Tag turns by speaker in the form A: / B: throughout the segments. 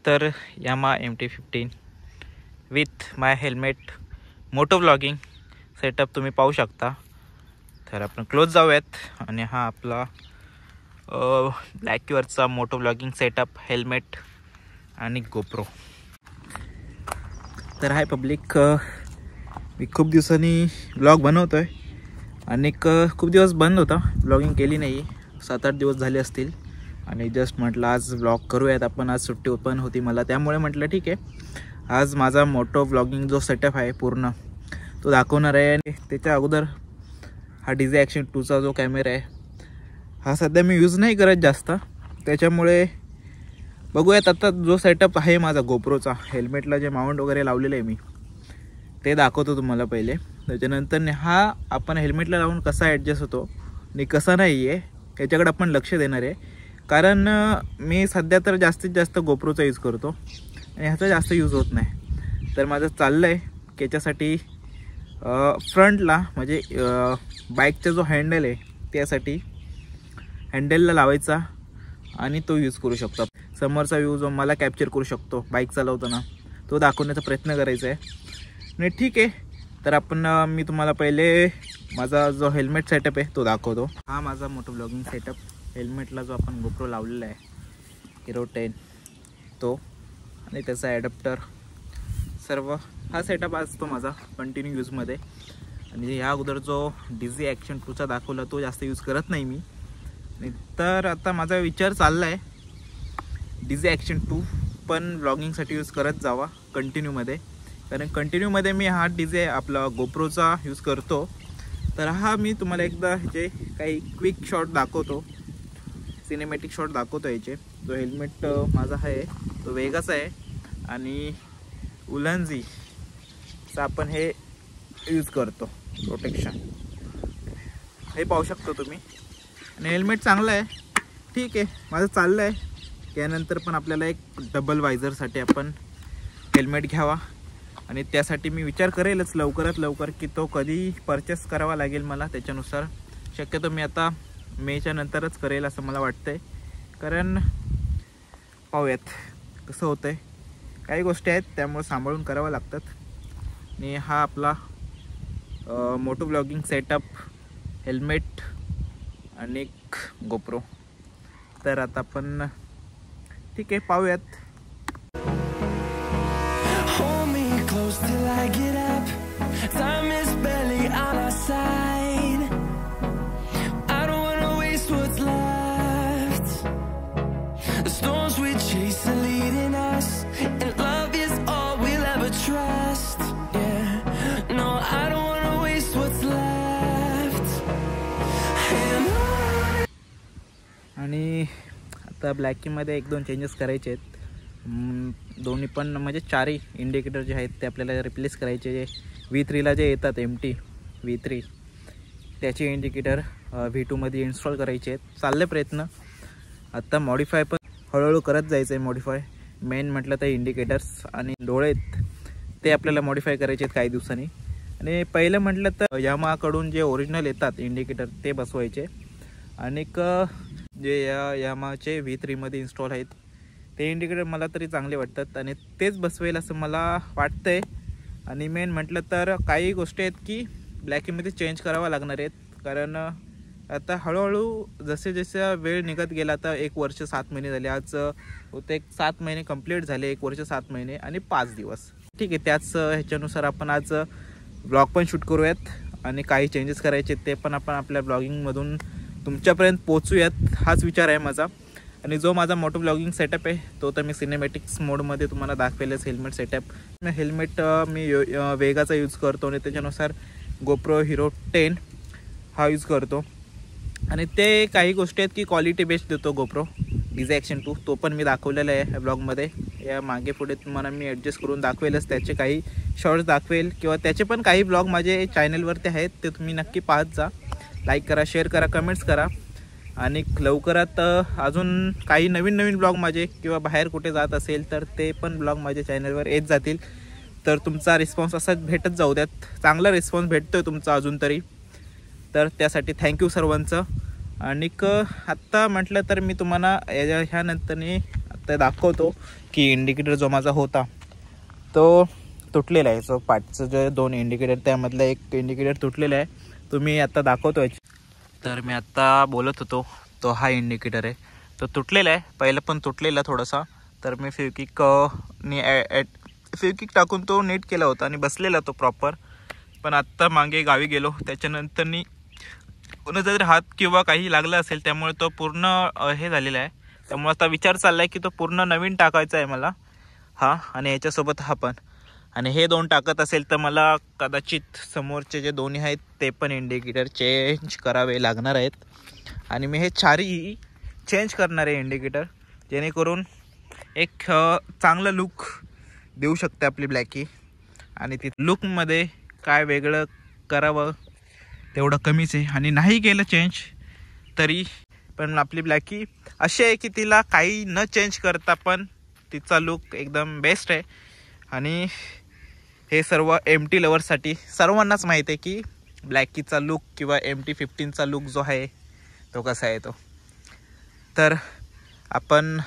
A: तर Yamaha MT-15 with my helmet moto vlogging setup तुम्ही पाहू शकता। तर आपण क्लोज जाऊयात आणि हा आपला ब्लॅकवरचा मोटो व्लॉगिंग सेटअप, हेल्मेट आणि गोप्रो। तर हाय पब्लिक, मी खूप दिवसांनी व्लॉग बनवतोय आणि खूप दिवस बंद होता, व्लॉगिंग केली नाही, 7-8 दिवस झाले असतील आणि जस्ट म्हटलं आज व्लॉग करूयात आपण। आज सुट्टी पण होती मला, त्यामुळे म्हटलं ठीक आहे आज माझा मोटो व्लॉगिंग जो सेटअप आहे पूर्ण तो दाखवणार आहे। आणि त्याच्या अगोदर हा DZ Action 2चा जो कॅमेरा आहे हा सध्या मी यूज नाही करत जास्त, त्याच्यामुळे बघूयात आता जो सेटअप आहे माझा गोप्रोचा, हेल्मेटला जे माउंट वगैरे लावलेलं आहे मी ते दाखवतो तुम्हाला पहिले। त्याच्यानंतर हा आपण हेल्मेटला लावून कसा ॲडजस्ट होतो आणि कसा नाही आहे याच्याकडे आपण लक्ष देणार आहे। कारण मी सध्या तर जास्तीत जास्त गोप्रोचा यूज करतो आणि ह्याचा जास्त यूज होत नाही। तर माझं चाललं आहे की याच्यासाठी फ्रंटला म्हणजे बाईकचा जो हँडल आहे त्यासाठी हँडलला लावायचा आणि तो यूज करू शकतो। समोरचा व्ह्यू जो मला कॅप्चर करू शकतो बाईक चालवताना तो दाखवण्याचा प्रयत्न करायचा आहे। आणि ठीक आहे, तर आपण मी तुम्हाला पहिले माझा जो हेल्मेट सेटअप आहे तो दाखवतो। हा माझा मोटो व्लॉगिंग सेटअप, हेल्मेटला जो आपण गोप्रो लावलेला आहे Hero 10 तो आणि त्याचा ॲडॅप्टर सर्व हा सेटअप असतो माझा कंटिन्यू यूजमध्ये। आणि ह्या अगोदर जो DZ Action 2चा दाखवला तो जास्त यूज करत नाही मी, तर आता माझा विचार चालला आहे DZ Action 2 पण व्लॉगिंगसाठी यूज करत जावा कंटिन्यूमध्ये। कारण कंटिन्यूमध्ये मी हा DZ आपला गोप्रोचा यूज करतो। तर हा मी तुम्हाला एकदा ह्याचे काही क्विक शॉट दाखवतो, सिनेमॅटिक शॉट दाखवतो याचे। जो हेल्मेट माझा आहे तो वेगाचा आहे आणि उलन्झीचा आपण हे यूज करतो प्रोटेक्शन, हे पाहू शकतो तुम्ही। आणि हेल्मेट चांगलं आहे, ठीक आहे, माझं चाललं आहे त्यानंतर पण आपल्याला एक डबल वायझरसाठी आपण हेल्मेट घ्यावा आणि त्यासाठी मी विचार करेलच लवकरात लवकर की तो कधी परचेस करावा लागेल मला। त्याच्यानुसार शक्यतो मी आता मेच्या नंतरच करेल असं मला वाटतंय, कारण पाहूयात कसं होतं आहे। काही गोष्टी आहेत त्यामुळे सांभाळून करावं लागतात। आणि हा आपला मोटो व्लॉगिंग सेटअप, हेल्मेट आणि गोप्रो। तर आता आपण ठीक आहे पाहूयात।
B: Till I get up, time is barely on our side. I don't wanna waste what's left. The storms we chase are leading us, and love is all we'll ever trust. Yeah, no, I don't wanna waste what's left.
A: आणि आता ब्लॅकिंगमध्ये 1-2 changes करायचे आहेत। दोन्ही पण म्हणजे चारही indicator जे आहेत ते आपल्याला रिप्लेस करायचे। V3ला जे येतात MT V3 त्याचे इंडिकेटर V2 मध्ये इन्स्टॉल करायचे आहेत। चालले प्रयत्न, आता मॉडिफाय पण हळूहळू करत जायचं आहे। मॉडिफाय मेन म्हटलं तर इंडिकेटर्स आणि डोळे ते आपल्याला मॉडिफाय करायचे आहेत काही दिवसांनी। आणि पहिलं म्हटलं तर यामाकडून जे ओरिजिनल येतात इंडिकेटर ते बसवायचे आणि जे यामाचे V3 मध्ये इन्स्टॉल आहेत ते इंडिकेटर मला तरी चांगले वाटतात आणि तेच बसवेल असं मला वाटतंय। आणि मेन म्हटलं तर काही गोष्टी आहेत की ब्लॅकिंगमध्ये चेंज करावा लागणार आहेत, कारण आता हळूहळू जसे जसे वेळ निघत गेला, आता 1 वर्ष 7 महिने झाले, आज होते 7 महिने कंप्लीट झाले, 1 वर्ष 7 महिने आणि 5 दिवस, ठीक आहे। त्याच ह्याच्यानुसार आपण आज ब्लॉग पण शूट करूयात आणि काही चेंजेस करायचे ते पण आपण आपल्या ब्लॉगिंगमधून तुमच्यापर्यंत पोचूयात, हाच विचार आहे माझा। आणि जो माझा मोटो व्लॉगिंग सेटअप आहे तो तर मी सिनेमॅटिक्स मोडमध्ये तुम्हाला दाखवेलच। हेल्मेट सेटअप, हेल्मेट मी वेगाचा यूज करतो आणि त्याच्यानुसार गोप्रो Hero 10 हा यूज करतो। आणि ते काही गोष्टी आहेत की क्वालिटी बेस्ट देतो गोप्रो DZ Action 2, तो पण मी दाखवलेला आहे ब्लॉगमध्ये। या मागे पुढे तुम्हाला मी ॲडजस्ट करून दाखवेलच, त्याचे काही शॉर्ट्स दाखवेल किंवा त्याचे पण काही ब्लॉग माझे चॅनलवरती आहेत, ते तुम्ही नक्की पाहत जा। लाईक करा, शेअर करा, कमेंट्स करा आणि लवकरात अजून काही नवीन नवीन ब्लॉग माझे किंवा बाहेर कुठे जात असेल तर ते पण ब्लॉग माझ्या चॅनलवर येत जातील। तर तुमचा रिस्पॉन्स असाच भेटत जाऊ द्यात, चांगला रिस्पॉन्स भेटतोय तुमचा अजून तरी, तर त्यासाठी थँक्यू सर्वांचं। आणि आत्ता म्हटलं तर मी तुम्हाला ह्यानंतरनी ते दाखवतो की इंडिकेटर जो माझा होता तो तुटलेला आहे. जो पाठचं जे 2 इंडिकेटर त्यामधला एक इंडिकेटर तुटलेला आहे. तुम्ही आता दाखवतो. तर मी आत्ता बोलत होतो तो हा इंडिकेटर आहे, तो तुटलेला आहे. पहिलं पण तुटलेला थोडासा, तर मी फ्युकिक टाकून तो नीट केला होता आणि बसलेला तो प्रॉपर. पण आत्ता मागे गावी गेलो त्याच्यानंतर कोणाचा जर हात किंवा काही लागला असेल त्यामुळे तो पूर्ण हे झालेला आहे. त्यामुळे आता विचार चालला आहे की तो पूर्ण नवीन टाकायचा आहे मला हा, आणि याच्यासोबत हा पण. आणि हे 2 टाकत असेल तर मला कदाचित समोरचे जे दोन्ही आहेत ते पण इंडिकेटर चेंज करावे लागणार आहेत. आणि मी हे 4ही चेंज करणार आहे इंडिकेटर, जेणेकरून एक चांगला लुक देऊ शकते आपली ब्लॅकी. आणि ती लुकमध्ये काय वेगळं करावं तेवढं कमीच आहे. आणि नाही केलं चेंज तरी पण आपली ब्लॅकी अशी आहे की तिला काही न चेंज करता पण तिचा लुक एकदम बेस्ट आहे. आणि हे सर्व MT लवर्ससाठी सर्वांनाच माहीत आहे की ब्लॅकीचा लुक किंवा MT-15चा लुक जो आहे तो कसा आहे तो. तर आपण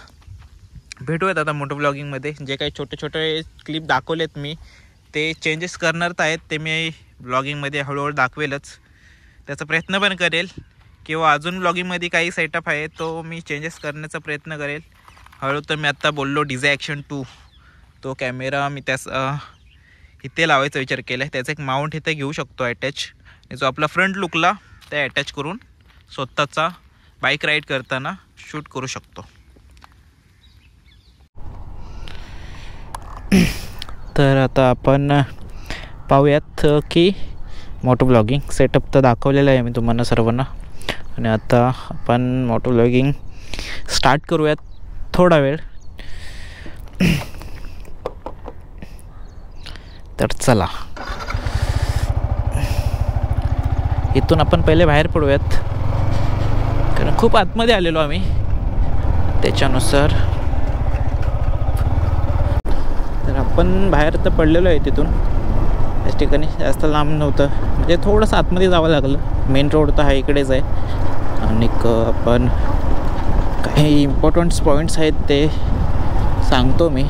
A: भेटूयात आता मोटो ब्लॉगिंगमध्ये. जे काही छोटे छोटे क्लिप दाखवलेत मी ते चेंजेस करणार तर आहेत, ते मी ब्लॉगिंगमध्ये हळूहळू दाखवेलच. त्याचा प्रयत्न पण करेल किंवा अजून ब्लॉगिंगमध्ये काही सेटअप आहे तो मी चेंजेस करण्याचा प्रयत्न करेल हळू. तर मी आत्ता बोललो DJI Action 2 तो कॅमेरा मी त्यास इथे लावायचा विचार केला आहे. त्याचा एक माउंट इथे घेऊ शकतो अटॅच, जो आपला फ्रंट लुकला ते अटॅच करून स्वतःचा बाईक राईड करताना शूट करू शकतो. तर आता आपण पाहूयात की मोटो ब्लॉगिंग सेटअप तर दाखवलेलं आहे मी तुम्हाला सर्वांना. आणि आता आपण मोटो ब्लॉगिंग स्टार्ट करूयात थोडा वेळ. तर चला इथून आपण पहिले बाहेर पडूयात, कारण खूप आतमध्ये आलेलो आम्ही. त्याच्यानुसार तर आपण बाहेर तर पडलेलो आहे तिथून. त्याच ठिकाणी जास्त लांब नव्हतं, म्हणजे थोडंसं आतमध्ये जावं लागलं. मेन रोड तर हा इकडेच आहे. आणि आपण काही इम्पॉर्टंट पॉईंट्स आहेत ते सांगतो मी,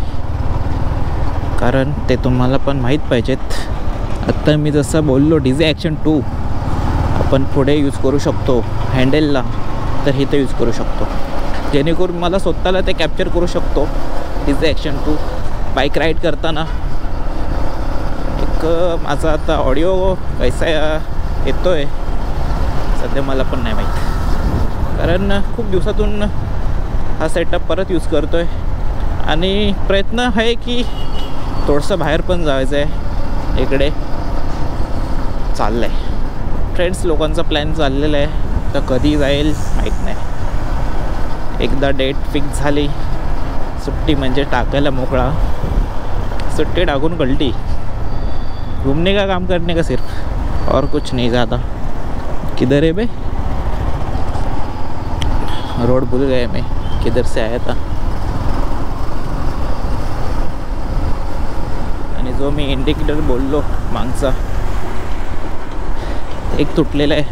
A: कारण ते तुम्हाला पण माहीत पाहिजेत. आत्ता मी जसं बोललो DJI Action 2 आपण पुढे यूज करू शकतो हँडलला, तर इथे यूज करू शकतो, जेणेकरून मला स्वतःला ते कॅप्चर करू शकतो. DJI Action 2 बाईक राईड करताना. एक माझा आता ऑडिओ कैसा येतो आहे सध्या मला पण नाही माहीत, कारण खूप दिवसातून हा सेटअप परत यूज करतो आहे. आणि प्रयत्न आहे की थोडंसं बाहेर पण जायचं आहे. इकडे चाललं आहे फ्रेंड्स, लोकांचा प्लॅन चाललेला आहे, तर कधी जाईल माहीत नाही. एकदा डेट फिक्स झाली, सुट्टी म्हणजे टाकायला मोकळा. सुट्टी टाकून गलती, घूमने का काम करने का सिर्फ, और कुछ नहीं ज़्यादा. किधर है बे? रोड भूल गए मैं, किधर से आया था. आणि जो मी इंडिकेटर बोललो मागचा एक तुटलेला आहे,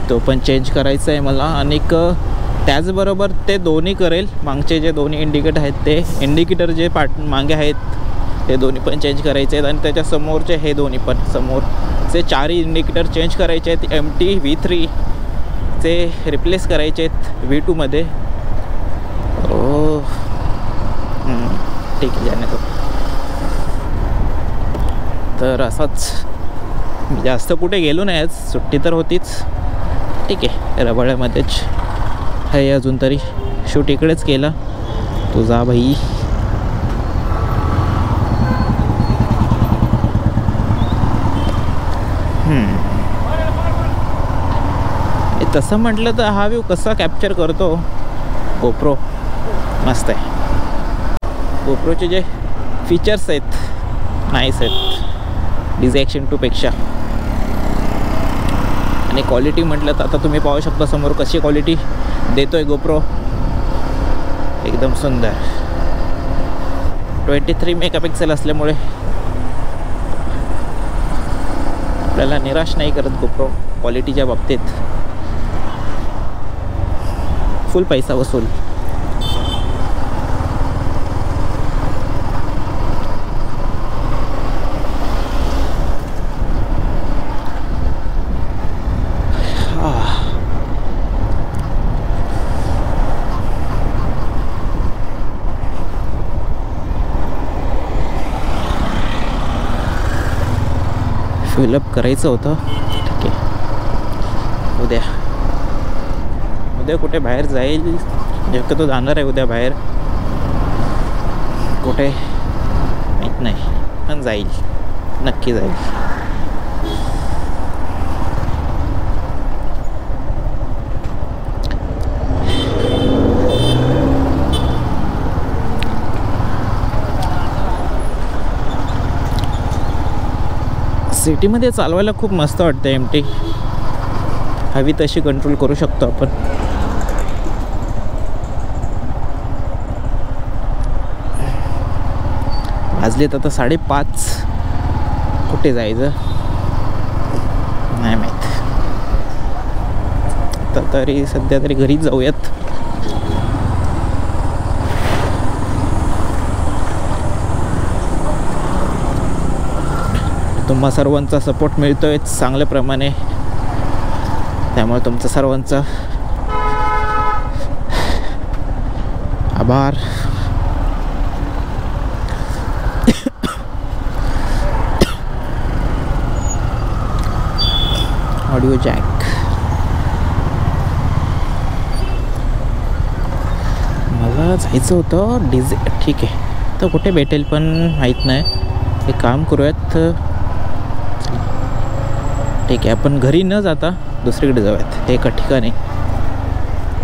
A: तो पण चेंज करायचा आहे मला. आणि त्याचबरोबर ते दोन्ही करेल. मागचे जे दोन्ही इंडिकेटर आहेत ते इंडिकेटर जे मागे आहेत ते दोन्ही पण चेंज करायचे आहेत. आणि त्याच्या समोरचे हे दोन्ही पण समोरचे 4 इंडिकेटर चेंज करायचे आहेत. MT V3 चे रिप्लेस करायचे आहेत V2 मध्ये. ठीक आहे जाणे तो. तर असाच मी जास्त कुठे गेलो नाही आज, सुट्टी तर होतीच. ठीक आहे, रबाळ्यामध्येच आहे अजून तरी. शूट इकडेच केला. तुझा भाई तसं म्हटलं तर हा व्ह्यू कसा कॅप्चर करतो GoPro मस्त आहे. GoProचे जे फीचर्स आहेत नाईस आहेत DJI Action 2 पेक्षा. आणि क्वालिटी म्हटलं तर आता तुम्ही पाहू शकता समोर कशी क्वालिटी देतो आहे GoPro, एकदम सुंदर. 23 मेगापिक्सेल असल्यामुळे आपल्याला निराश नाही करत GoPro क्वालिटीच्या बाबतीत. फुल पैसा वसूल. फिलअप करायचं होतं. ठीक आहे, उद्या कुठे बाहेर जाईल, शक्यतो जाणार आहे उद्या बाहेर. कुठे माहीत नाही, पण जाईल, नक्की जाईल. सिटीमध्ये चालवायला खूप मस्त वाटतं. MT हवी तशी कंट्रोल करू शकतो आपण. वाजलेत आता 5:30. कुठे जायचं नाही माहीत. आता तरी सध्या तरी घरीच जाऊयात. तुम्हा सर्वांचा सपोर्ट मिळतोय चांगल्या प्रमाणे, त्यामुळे तुमचं सर्वांचा आभार. ऑडिओ जॅक मला जायचं होतं डीजे. ठीक आहे, तर कुठे भेटेल पण माहीत नाही. एक काम करूयात, ठीक आहे, आपण घरी न जाता दुसरीकडे जाऊयात. एका ठिकाणी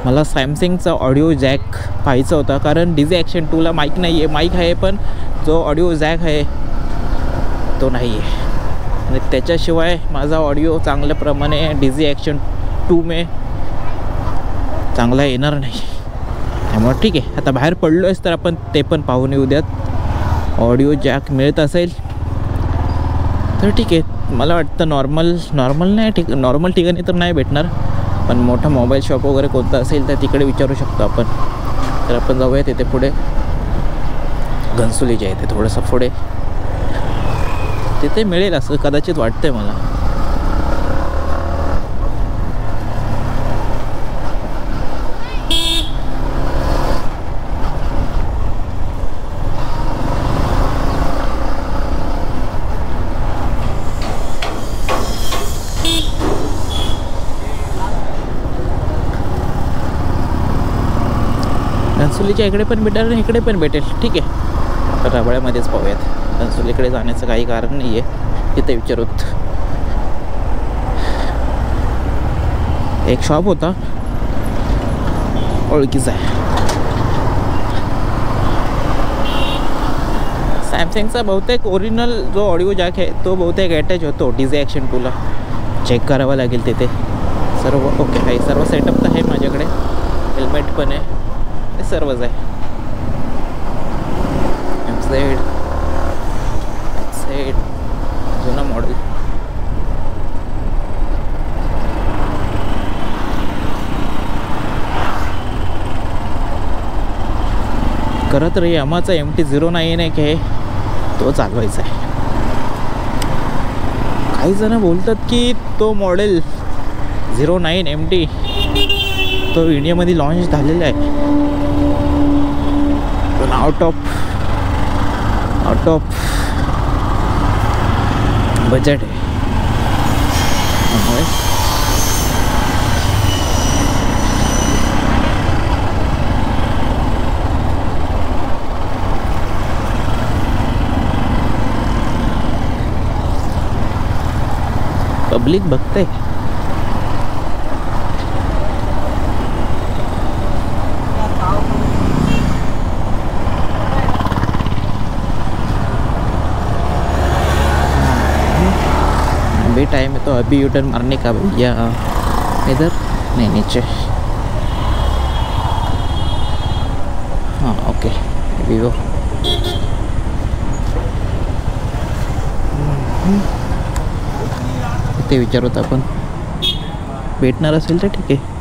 A: मला सॅमसंगचा ऑडिओ जॅक पाहायचा होता, कारण डीजे ॲक्शन 2ला माईक नाही आहे. माईक आहे पण जो ऑडिओ जॅक आहे तो नाही आहे, आणि त्याच्याशिवाय माझा ऑडिओ चांगल्याप्रमाणे डीजे ॲक्शन 2 में चांगला येणार नाही. त्यामुळे ठीक आहे, आता बाहेर पडलो आहेस तर आपण ते पण पाहून येऊ द्यात. ऑडिओ जॅक मिळत असेल तर ठीक आहे. मला वाटतं नॉर्मल नाही, नॉर्मल ठिकाणी तर नाही भेटणार, पण मोठा मोबाईल शॉप वगैरे कोणता असेल तर तिकडे विचारू शकतो आपण. तर आपण जाऊया तिथे पुढे, घनसोली जे आहे ते थोडंसं पुढे, तिथे मिळेल असं कदाचित वाटतंय मला. घनसोलीच्या इकडे पण भेटेल आणि इकडे पण भेटेल. ठीक आहे, तर रबाळ्यामध्येच पाहूयात. घनसोलीकडे जाण्याचं काही कारण नाही आहे, तिथे विचारूत. एक शॉप होता ओळखीचा आहे सॅमसंगचा. बहुतेक ओरिजिनल जो ऑडिओ जॅक आहे तो बहुतेक अटॅच होतो डीजे ॲक्शन 2ला. चेक करावं लागेल तिथे. सर्व ओके आहे, सर्व सेटअप तर आहे माझ्याकडे, हेल्मेट पण आहे, ते सर्वच आहे. सेट जुना मॉडेल. खरं तर यामाचा MT-09 आहे की तो चालवायचा आहे. काही जण बोलतात की तो मॉडेल 09 MT तो इंडियामध्ये लॉन्च झालेला आहे, पण आउट ऑफ बजेट आहे. त्यामुळे पब्लिक बघते. अभी टाइम है तो अभी यू टर्न मारने का भैया. इधर नहीं, नीचे. हाँ ओके, वीवो. ते विचारत आपण भेटणार असेल तर ठीक आहे.